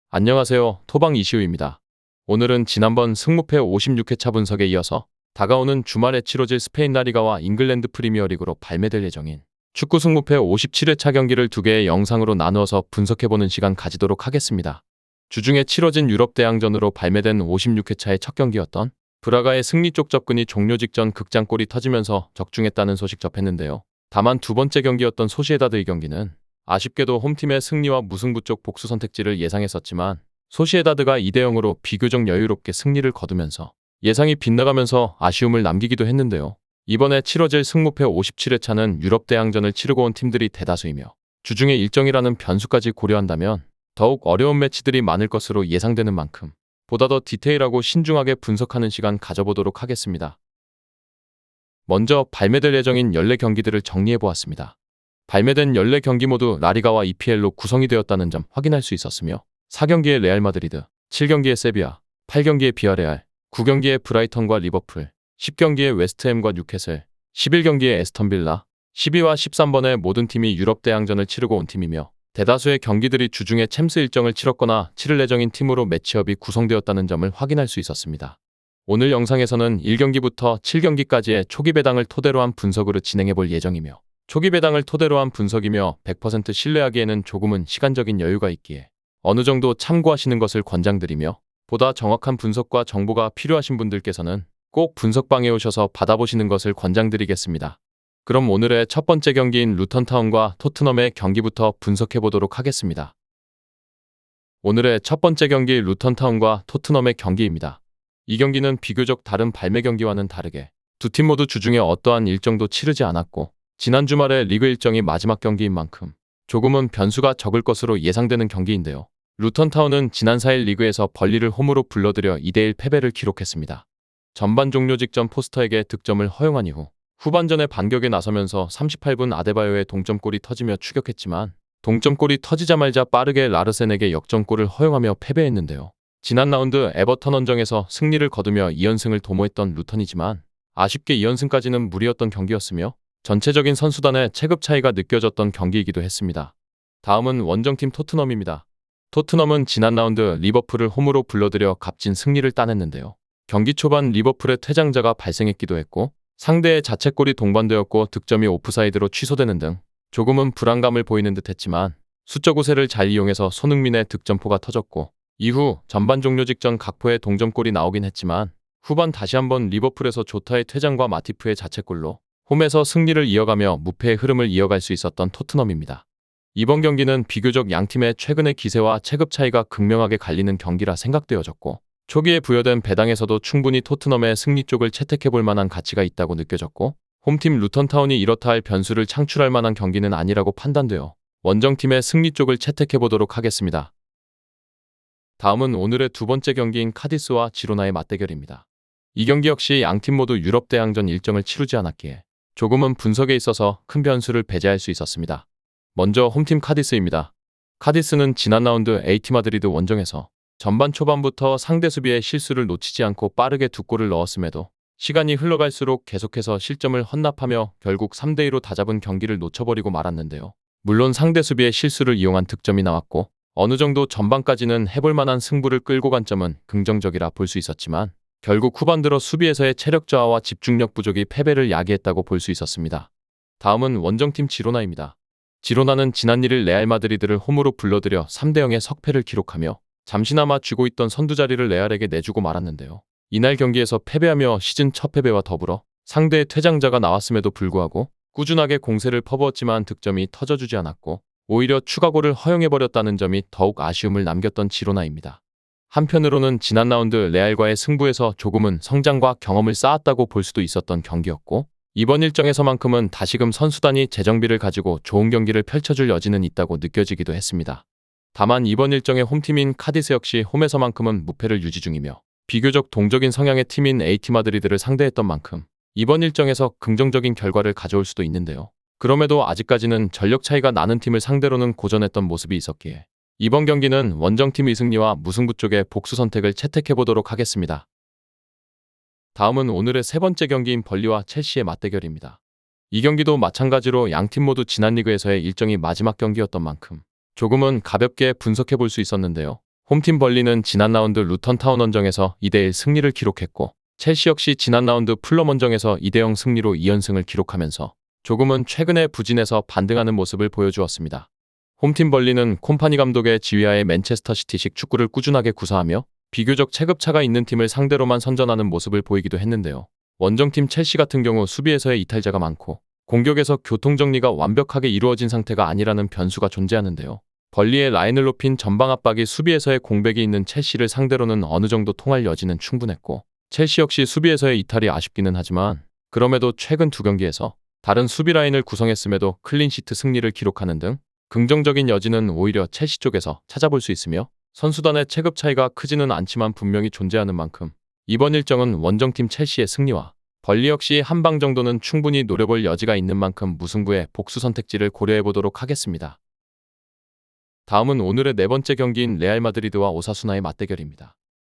안녕하세요. 토방 이시우입니다. 오늘은 지난번 승무패 56회차 분석에 이어서 다가오는 주말에 치러질 스페인 라리가와 잉글랜드 프리미어리그로 발매될 예정인 축구 승무패 57회차 경기를 두 개의 영상으로 나누어서 분석해보는 시간 가지도록 하겠습니다. 주중에 치러진 유럽 대항전으로 발매된 56회차의 첫 경기였던 브라가의 승리 쪽 접근이 종료 직전 극장골이 터지면서 적중했다는 소식 접했는데요. 다만 두 번째 경기였던 소시에다드의 경기는 아쉽게도 홈팀의 승리와 무승부 쪽 복수 선택지를 예상했었지만 소시에다드가 2대0으로 비교적 여유롭게 승리를 거두면서 예상이 빗나가면서 아쉬움을 남기기도 했는데요. 이번에 치러질 승무패 57회차는 유럽 대항전을 치르고 온 팀들이 대다수이며 주중의 일정이라는 변수까지 고려한다면 더욱 어려운 매치들이 많을 것으로 예상되는 만큼 보다 더 디테일하고 신중하게 분석하는 시간 가져보도록 하겠습니다. 먼저 발매될 예정인 14경기들을 정리해보았습니다. 발매된 14경기 모두 라리가와 EPL로 구성이 되었다는 점 확인할 수 있었으며 4경기의 레알 마드리드, 7경기의 세비야, 8경기의 비아레알, 9경기의 브라이턴과 리버풀, 10경기의 웨스트햄과 뉴캐슬, 11경기의 에스턴 빌라, 12와 13번의 모든 팀이 유럽 대항전을 치르고 온 팀이며 대다수의 경기들이 주중에 챔스 일정을 치렀거나 치를 예정인 팀으로 매치업이 구성되었다는 점을 확인할 수 있었습니다. 오늘 영상에서는 1경기부터 7경기까지의 초기 배당을 토대로 한 분석으로 진행해볼 예정이며 초기 배당을 토대로 한 분석이며 100% 신뢰하기에는 조금은 시간적인 여유가 있기에 어느 정도 참고하시는 것을 권장드리며 보다 정확한 분석과 정보가 필요하신 분들께서는 꼭 분석방에 오셔서 받아보시는 것을 권장드리겠습니다. 그럼 오늘의 첫 번째 경기인 루턴타운과 토트넘의 경기부터 분석해보도록 하겠습니다. 오늘의 첫 번째 경기 루턴타운과 토트넘의 경기입니다. 이 경기는 비교적 다른 발매 경기와는 다르게 두 팀 모두 주중에 어떠한 일정도 치르지 않았고 지난 주말에 리그 일정이 마지막 경기인 만큼 조금은 변수가 적을 것으로 예상되는 경기인데요. 루턴타운은 지난 4일 리그에서 벌리를 홈으로 불러들여 2대1 패배를 기록했습니다. 전반 종료 직전 포스터에게 득점을 허용한 이후 후반전에 반격에 나서면서 38분 아데바요의 동점골이 터지며 추격했지만 동점골이 터지자마자 빠르게 라르센에게 역전골을 허용하며 패배했는데요. 지난 라운드 에버턴 원정에서 승리를 거두며 2연승을 도모했던 루턴이지만 아쉽게 2연승까지는 무리였던 경기였으며 전체적인 선수단의 체급 차이가 느껴졌던 경기이기도 했습니다. 다음은 원정팀 토트넘입니다. 토트넘은 지난 라운드 리버풀을 홈으로 불러들여 값진 승리를 따냈는데요. 경기 초반 리버풀의 퇴장자가 발생했기도 했고 상대의 자책골이 동반되었고 득점이 오프사이드로 취소되는 등 조금은 불안감을 보이는 듯 했지만 수적 우세를 잘 이용해서 손흥민의 득점포가 터졌고 이후 전반 종료 직전 각포의 동점골이 나오긴 했지만 후반 다시 한번 리버풀에서 조타의 퇴장과 마티프의 자책골로 홈에서 승리를 이어가며 무패의 흐름을 이어갈 수 있었던 토트넘입니다. 이번 경기는 비교적 양팀의 최근의 기세와 체급 차이가 극명하게 갈리는 경기라 생각되어졌고 초기에 부여된 배당에서도 충분히 토트넘의 승리 쪽을 채택해볼 만한 가치가 있다고 느껴졌고 홈팀 루턴타운이 이렇다 할 변수를 창출할 만한 경기는 아니라고 판단되어 원정팀의 승리 쪽을 채택해보도록 하겠습니다. 다음은 오늘의 두 번째 경기인 카디스와 지로나의 맞대결입니다. 이 경기 역시 양팀 모두 유럽 대항전 일정을 치르지 않았기에 조금은 분석에 있어서 큰 변수를 배제할 수 있었습니다. 먼저 홈팀 카디스입니다. 카디스는 지난 라운드 AT 마드리드 원정에서 전반 초반부터 상대 수비의 실수를 놓치지 않고 빠르게 두 골을 넣었음에도 시간이 흘러갈수록 계속해서 실점을 헌납하며 결국 3대2로 다잡은 경기를 놓쳐버리고 말았는데요. 물론 상대 수비의 실수를 이용한 득점이 나왔고 어느 정도 전반까지는 해볼 만한 승부를 끌고 간 점은 긍정적이라 볼 수 있었지만 결국 후반 들어 수비에서의 체력 저하와 집중력 부족이 패배를 야기했다고 볼 수 있었습니다. 다음은 원정팀 지로나입니다. 지로나는 지난 1일 레알 마드리드를 홈으로 불러들여 3대0의 석패를 기록하며 잠시나마 쥐고 있던 선두 자리를 레알에게 내주고 말았는데요. 이날 경기에서 패배하며 시즌 첫 패배와 더불어 상대의 퇴장자가 나왔음에도 불구하고 꾸준하게 공세를 퍼부었지만 득점이 터져주지 않았고 오히려 추가골을 허용해버렸다는 점이 더욱 아쉬움을 남겼던 지로나입니다. 한편으로는 지난 라운드 레알과의 승부에서 조금은 성장과 경험을 쌓았다고 볼 수도 있었던 경기였고 이번 일정에서만큼은 다시금 선수단이 재정비를 가지고 좋은 경기를 펼쳐줄 여지는 있다고 느껴지기도 했습니다. 다만 이번 일정의 홈팀인 카디스 역시 홈에서만큼은 무패를 유지 중이며 비교적 동적인 성향의 팀인 AT 마드리드를 상대했던 만큼 이번 일정에서 긍정적인 결과를 가져올 수도 있는데요. 그럼에도 아직까지는 전력 차이가 나는 팀을 상대로는 고전했던 모습이 있었기에 이번 경기는 원정팀의 승리와 무승부 쪽의 복수 선택을 채택해보도록 하겠습니다. 다음은 오늘의 세 번째 경기인 벌리와 첼시의 맞대결입니다. 이 경기도 마찬가지로 양팀 모두 지난 리그에서의 일정이 마지막 경기였던 만큼 조금은 가볍게 분석해볼 수 있었는데요. 홈팀 벌리는 지난 라운드 루턴 타운 원정에서 2대1 승리를 기록했고 첼시 역시 지난 라운드 풀럼 원정에서 2대0 승리로 2연승을 기록하면서 조금은 최근에 부진해서 반등하는 모습을 보여주었습니다. 홈팀 벌리는 콤파니 감독의 지휘하에 맨체스터 시티식 축구를 꾸준하게 구사하며 비교적 체급차가 있는 팀을 상대로만 선전하는 모습을 보이기도 했는데요. 원정팀 첼시 같은 경우 수비에서의 이탈자가 많고 공격에서 교통정리가 완벽하게 이루어진 상태가 아니라는 변수가 존재하는데요. 벌리의 라인을 높인 전방 압박이 수비에서의 공백이 있는 첼시를 상대로는 어느 정도 통할 여지는 충분했고 첼시 역시 수비에서의 이탈이 아쉽기는 하지만 그럼에도 최근 두 경기에서 다른 수비 라인을 구성했음에도 클린시트 승리를 기록하는 등 긍정적인 여지는 오히려 첼시 쪽에서 찾아볼 수 있으며 선수단의 체급 차이가 크지는 않지만 분명히 존재하는 만큼 이번 일정은 원정팀 첼시의 승리와 벌리 역시 한 방 정도는 충분히 노려볼 여지가 있는 만큼 무승부의 복수 선택지를 고려해보도록 하겠습니다. 다음은 오늘의 네 번째 경기인 레알 마드리드와 오사수나의 맞대결입니다.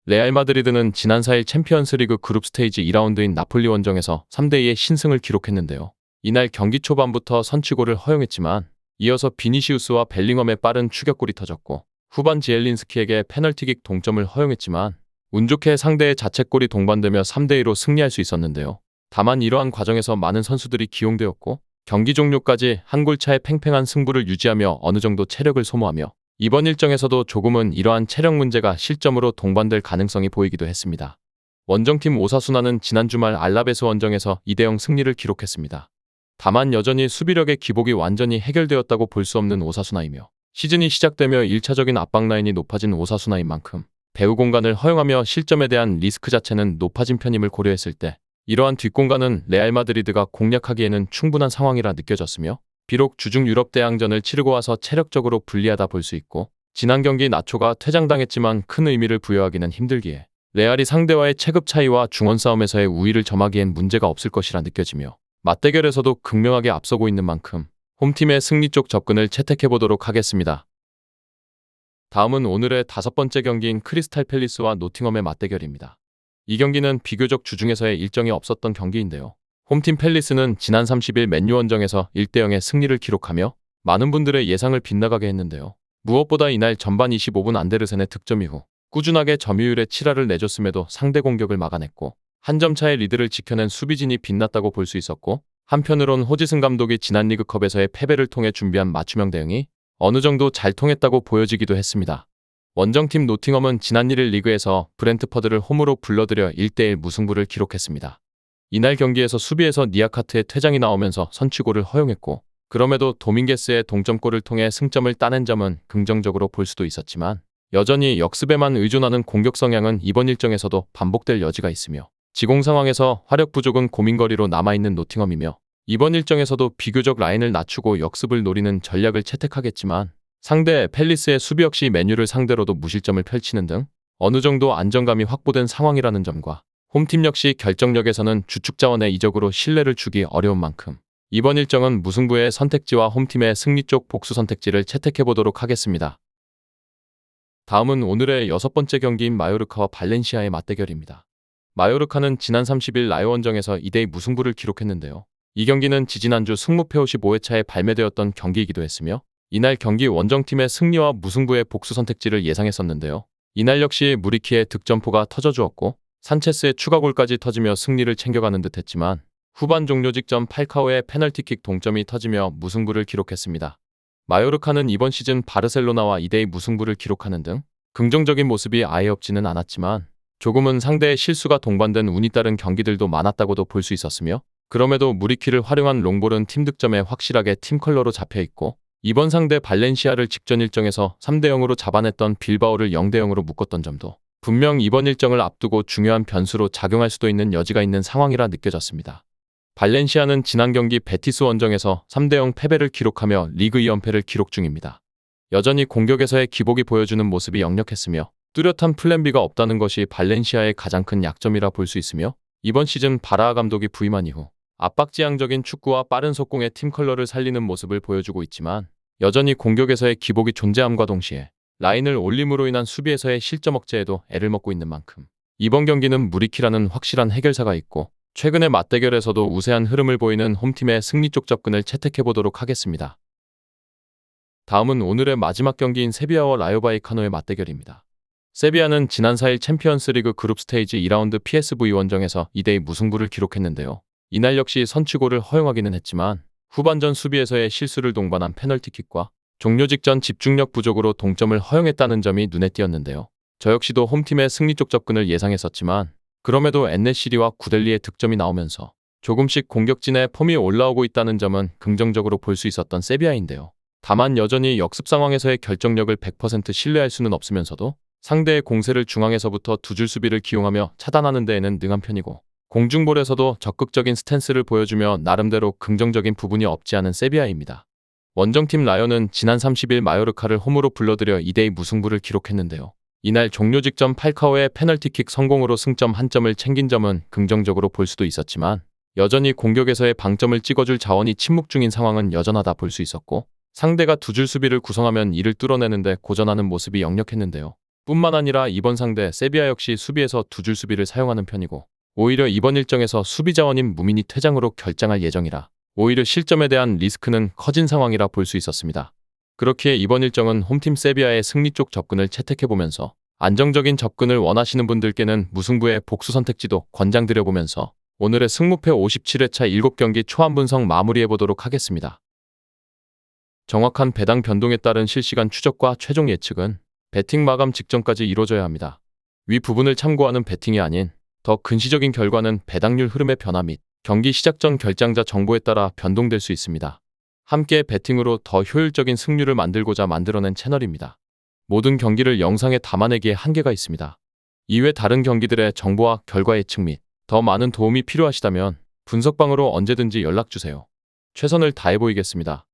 레알 마드리드는 지난 4일 챔피언스리그 그룹 스테이지 2라운드인 나폴리 원정에서 3대2의 신승을 기록했는데요. 이날 경기 초반부터 선취골을 허용했지만 이어서 비니시우스와 벨링엄의 빠른 추격골이 터졌고 후반 지엘린스키에게 페널티킥 동점을 허용했지만 운 좋게 상대의 자책골이 동반되며 3대2로 승리할 수 있었는데요. 다만 이러한 과정에서 많은 선수들이 기용되었고 경기 종료까지 한 골차의 팽팽한 승부를 유지하며 어느 정도 체력을 소모하며 이번 일정에서도 조금은 이러한 체력 문제가 실점으로 동반될 가능성이 보이기도 했습니다. 원정팀 오사수나는 지난 주말 알라베스 원정에서 2대0 승리를 기록했습니다. 다만 여전히 수비력의 기복이 완전히 해결되었다고 볼 수 없는 오사수나이며 시즌이 시작되며 1차적인 압박 라인이 높아진 오사수나인 만큼 배후 공간을 허용하며 실점에 대한 리스크 자체는 높아진 편임을 고려했을 때 이러한 뒷공간은 레알 마드리드가 공략하기에는 충분한 상황이라 느껴졌으며 비록 주중 유럽 대항전을 치르고 와서 체력적으로 불리하다 볼 수 있고 지난 경기 나초가 퇴장당했지만 큰 의미를 부여하기는 힘들기에 레알이 상대와의 체급 차이와 중원 싸움에서의 우위를 점하기엔 문제가 없을 것이라 느껴지며 맞대결에서도 극명하게 앞서고 있는 만큼 홈팀의 승리 쪽 접근을 채택해보도록 하겠습니다. 다음은 오늘의 다섯 번째 경기인 크리스탈 팰리스와 노팅엄의 맞대결입니다. 이 경기는 비교적 주중에서의 일정이 없었던 경기인데요. 홈팀 팰리스는 지난 30일 맨유 원정에서 1대0의 승리를 기록하며 많은 분들의 예상을 빗나가게 했는데요. 무엇보다 이날 전반 25분 안데르센의 득점 이후 꾸준하게 점유율의 7할을 내줬음에도 상대 공격을 막아냈고 한 점 차의 리드를 지켜낸 수비진이 빛났다고 볼 수 있었고 한편으론 호지슨 감독이 지난 리그컵에서의 패배를 통해 준비한 맞춤형 대응이 어느 정도 잘 통했다고 보여지기도 했습니다. 원정팀 노팅엄은 지난 1일 리그에서 브렌트퍼드를 홈으로 불러들여 1대1 무승부를 기록했습니다. 이날 경기에서 수비에서 니아카트의 퇴장이 나오면서 선취골을 허용했고 그럼에도 도밍게스의 동점골을 통해 승점을 따낸 점은 긍정적으로 볼 수도 있었지만 여전히 역습에만 의존하는 공격 성향은 이번 일정에서도 반복될 여지가 있으며 지공 상황에서 화력 부족은 고민거리로 남아있는 노팅엄이며 이번 일정에서도 비교적 라인을 낮추고 역습을 노리는 전략을 채택하겠지만 상대 팰리스의 수비 역시 맨유를 상대로도 무실점을 펼치는 등 어느 정도 안정감이 확보된 상황이라는 점과 홈팀 역시 결정력에서는 주축 자원의 이적으로 신뢰를 주기 어려운 만큼 이번 일정은 무승부의 선택지와 홈팀의 승리 쪽 복수 선택지를 채택해보도록 하겠습니다. 다음은 오늘의 여섯 번째 경기인 마요르카와 발렌시아의 맞대결입니다. 마요르카는 지난 30일 라요 원정에서 2대2 무승부를 기록했는데요. 이 경기는 지지난주 승무패 55회차에 발매되었던 경기이기도 했으며 이날 경기 원정팀의 승리와 무승부의 복수 선택지를 예상했었는데요. 이날 역시 무리키의 득점포가 터져주었고 산체스의 추가골까지 터지며 승리를 챙겨가는 듯 했지만 후반 종료 직전 팔카오의 페널티킥 동점이 터지며 무승부를 기록했습니다. 마요르카는 이번 시즌 바르셀로나와 2대2 무승부를 기록하는 등 긍정적인 모습이 아예 없지는 않았지만 조금은 상대의 실수가 동반된 운이 따른 경기들도 많았다고도 볼 수 있었으며 그럼에도 무리키를 활용한 롱볼은 팀 득점에 확실하게 팀 컬러로 잡혀있고 이번 상대 발렌시아를 직전 일정에서 3대0으로 잡아냈던 빌바오를 0대0으로 묶었던 점도 분명 이번 일정을 앞두고 중요한 변수로 작용할 수도 있는 여지가 있는 상황이라 느껴졌습니다. 발렌시아는 지난 경기 베티스 원정에서 3대0 패배를 기록하며 리그 2연패를 기록 중입니다. 여전히 공격에서의 기복이 보여주는 모습이 역력했으며 뚜렷한 플랜 B가 없다는 것이 발렌시아의 가장 큰 약점이라 볼 수 있으며 이번 시즌 바라하 감독이 부임한 이후 압박지향적인 축구와 빠른 속공의 팀 컬러를 살리는 모습을 보여주고 있지만 여전히 공격에서의 기복이 존재함과 동시에 라인을 올림으로 인한 수비에서의 실점 억제에도 애를 먹고 있는 만큼 이번 경기는 무리키라는 확실한 해결사가 있고 최근의 맞대결에서도 우세한 흐름을 보이는 홈팀의 승리 쪽 접근을 채택해보도록 하겠습니다. 다음은 오늘의 마지막 경기인 세비야와 라요 바이카노의 맞대결입니다. 세비야는 지난 4일 챔피언스리그 그룹 스테이지 2라운드 PSV 원정에서 2대2 무승부를 기록했는데요. 이날 역시 선취골을 허용하기는 했지만 후반전 수비에서의 실수를 동반한 페널티킥과 종료 직전 집중력 부족으로 동점을 허용했다는 점이 눈에 띄었는데요. 저 역시도 홈팀의 승리 쪽 접근을 예상했었지만 그럼에도 엔네시리와 구델리의 득점이 나오면서 조금씩 공격진의 폼이 올라오고 있다는 점은 긍정적으로 볼 수 있었던 세비야인데요. 다만 여전히 역습 상황에서의 결정력을 100% 신뢰할 수는 없으면서도 상대의 공세를 중앙에서부터 두 줄 수비를 기용하며 차단하는 데에는 능한 편이고 공중볼에서도 적극적인 스탠스를 보여주며 나름대로 긍정적인 부분이 없지 않은 세비야입니다. 원정팀 라연은 지난 30일 마요르카를 홈으로 불러들여 2대2 무승부를 기록했는데요. 이날 종료 직전 팔카오의 페널티킥 성공으로 승점 1점을 챙긴 점은 긍정적으로 볼 수도 있었지만 여전히 공격에서의 방점을 찍어줄 자원이 침묵 중인 상황은 여전하다 볼 수 있었고 상대가 두 줄 수비를 구성하면 이를 뚫어내는데 고전하는 모습이 역력했는데요. 뿐만 아니라 이번 상대 세비야 역시 수비에서 두 줄 수비를 사용하는 편이고 오히려 이번 일정에서 수비 자원인 무민이 퇴장으로 결장할 예정이라 오히려 실점에 대한 리스크는 커진 상황이라 볼 수 있었습니다. 그렇기에 이번 일정은 홈팀 세비야의 승리 쪽 접근을 채택해보면서 안정적인 접근을 원하시는 분들께는 무승부의 복수 선택지도 권장드려보면서 오늘의 승무패 57회차 7경기 초안 분석 마무리해보도록 하겠습니다. 정확한 배당 변동에 따른 실시간 추적과 최종 예측은 배팅 마감 직전까지 이루어져야 합니다. 위 부분을 참고하는 배팅이 아닌 더 근시적인 결과는 배당률 흐름의 변화 및 경기 시작 전 결장자 정보에 따라 변동될 수 있습니다. 함께 배팅으로 더 효율적인 승률을 만들고자 만들어낸 채널입니다. 모든 경기를 영상에 담아내기에 한계가 있습니다. 이외 다른 경기들의 정보와 결과 예측 및 더 많은 도움이 필요하시다면 분석방으로 언제든지 연락주세요. 최선을 다해 보이겠습니다.